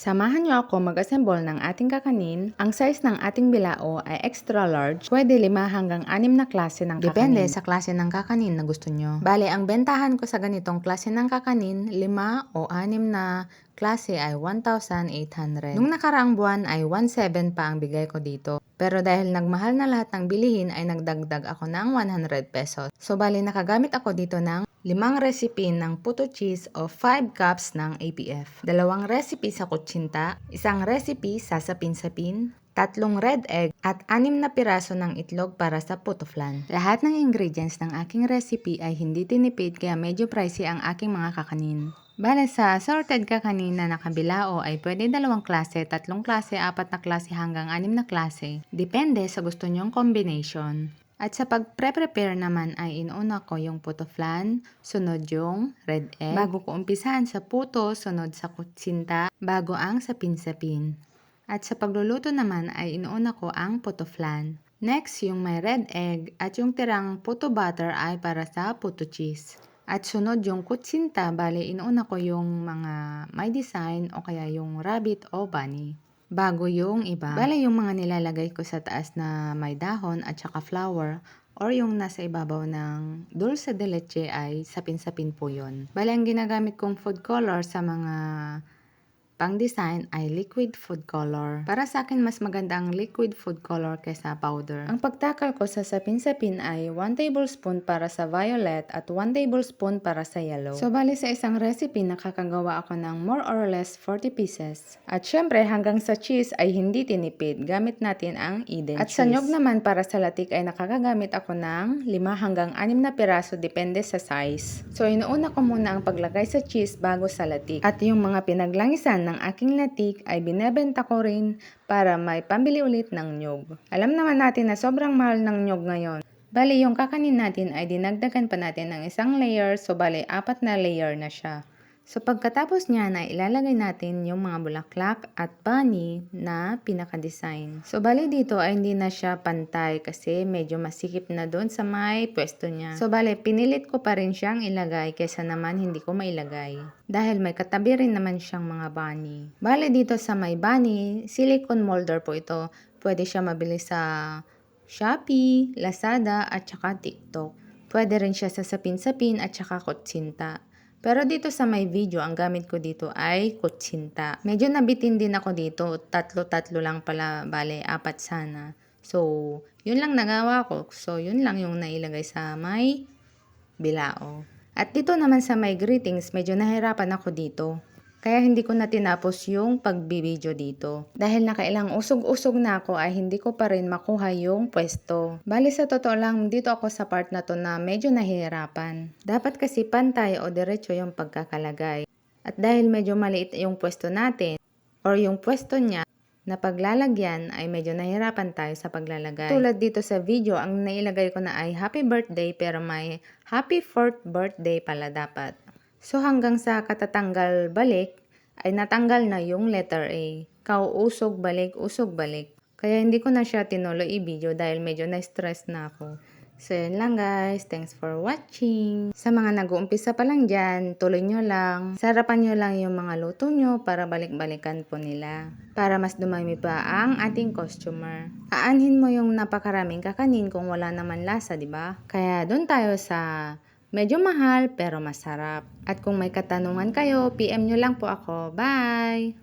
Samahan niyo ako mag-assemble ng ating kakanin. Ang size ng ating bilao ay extra large. Pwede 5 hanggang 6 na klase ng kakanin. Depende sa klase ng kakanin na gusto nyo. Bale, ang bentahan ko sa ganitong klase ng kakanin, 5 o 6 na klase ay 1,800. Nung nakaraang buwan ay 1,700 pa ang bigay ko dito. Pero dahil nagmahal na lahat ng bilihin ay nagdagdag ako ng 100 pesos. So bali nakagamit ako dito ng 5 recipe ng puto cheese o 5 cups ng APF. 2 recipe sa kutsinta, 1 recipe sa sapin-sapin, 3 red egg at 6 na piraso ng itlog para sa puto flan. Lahat ng ingredients ng aking recipe ay hindi tinipid kaya medyo pricey ang aking mga kakanin. Bale sa assorted kakanin na nakabilao ay pwede 2 klase, 3 klase, 4 na klase hanggang 6 na klase. Depende sa gusto nyong combination. At sa pag-prepare naman ay inuna ko yung puto flan, sunod yung red egg. Bago ko umpisahan sa puto, sunod sa kutsinta, bago ang sapin-sapin. At sa pagluluto naman ay inuna ko ang puto flan. Next, yung may red egg at yung tirang puto butter ay para sa puto cheese. At sunod yung kutsinta, bale inuna ko yung mga may design o kaya yung rabbit o bunny. Bago yung iba. Bale yung mga nilalagay ko sa taas na may dahon at saka flour or yung nasa ibabaw ng dulce de leche ay sapin-sapin po yun. Bale ang ginagamit kong food color sa mga pang-design ay liquid food color. Para sa akin, mas maganda ang liquid food color kaysa powder. Ang pagtakal ko sa sapin-sapin ay 1 tablespoon para sa violet at 1 tablespoon para sa yellow. So, bali sa isang recipe, nakakagawa ako ng more or less 40 pieces. At syempre, hanggang sa cheese ay hindi tinipid. Gamit natin ang Eden cheese. At sa nyog naman, para sa latik ay nakakagamit ako ng 5 hanggang 6 na piraso, depende sa size. So, inuuna ko muna ang paglagay sa cheese bago sa latik. At yung mga pinaglangisan ng aking latik ay binebenta ko rin para may pambili ulit ng nyog. Alam naman natin na sobrang mahal ng nyog ngayon. Bali yung kakanin natin ay dinagdagan pa natin ng isang layer, so bali 4 na layer na siya. So pagkatapos niya na ilalagay natin yung mga bulaklak at bunny na pinaka-design. So bali dito ay hindi na siya pantay kasi medyo masikip na doon sa may pwesto niya. So bali pinilit ko pa rin siyang ilagay kaysa naman hindi ko mailagay. Dahil may katabi rin naman siyang mga bunny. Bali dito sa may bunny, silicone molder po ito. Pwede siya mabili sa Shopee, Lazada at saka TikTok. Pwede rin siya sa sapin-sapin at saka kutsinta. Pero dito sa may video, ang gamit ko dito ay kutsinta. Medyo nabitin din ako dito. Tatlo lang pala. Bale, 4 sana. So, yun lang nagawa ko. So, yun lang yung nailagay sa may bilao. At dito naman sa may greetings, medyo nahirapan ako dito. Kaya hindi ko na tinapos yung pagbibideo dito. Dahil nakailang usog-usog na ako ay hindi ko pa rin makuha yung pwesto. Bali sa totoo lang, dito ako sa part na to na medyo nahihirapan. Dapat kasi pantay o diretso yung pagkakalagay. At dahil medyo maliit yung pwesto natin or yung pwesto niya na paglalagyan ay medyo nahihirapan tayo sa paglalagay. Tulad dito sa video, ang nailagay ko na ay happy birthday pero may happy 4th birthday pala dapat. So hanggang sa katatanggal balik ay natanggal na yung letter A. Kauusog balik, usog balik. Kaya hindi ko na siya tinuloy i-video dahil medyo na-stress na ako. So yun lang guys, thanks for watching. Sa mga nag-uumpisa pa lang dyan, tuloy nyo lang. Sarapan nyo lang yung mga luto nyo para balik-balikan po nila. Para mas dumami pa ang ating customer. Aanhin mo yung napakaraming kakanin kung wala naman lasa, di ba? Kaya doon tayo sa medyo mahal pero masarap. At kung may katanungan kayo, PM nyo lang po ako. Bye!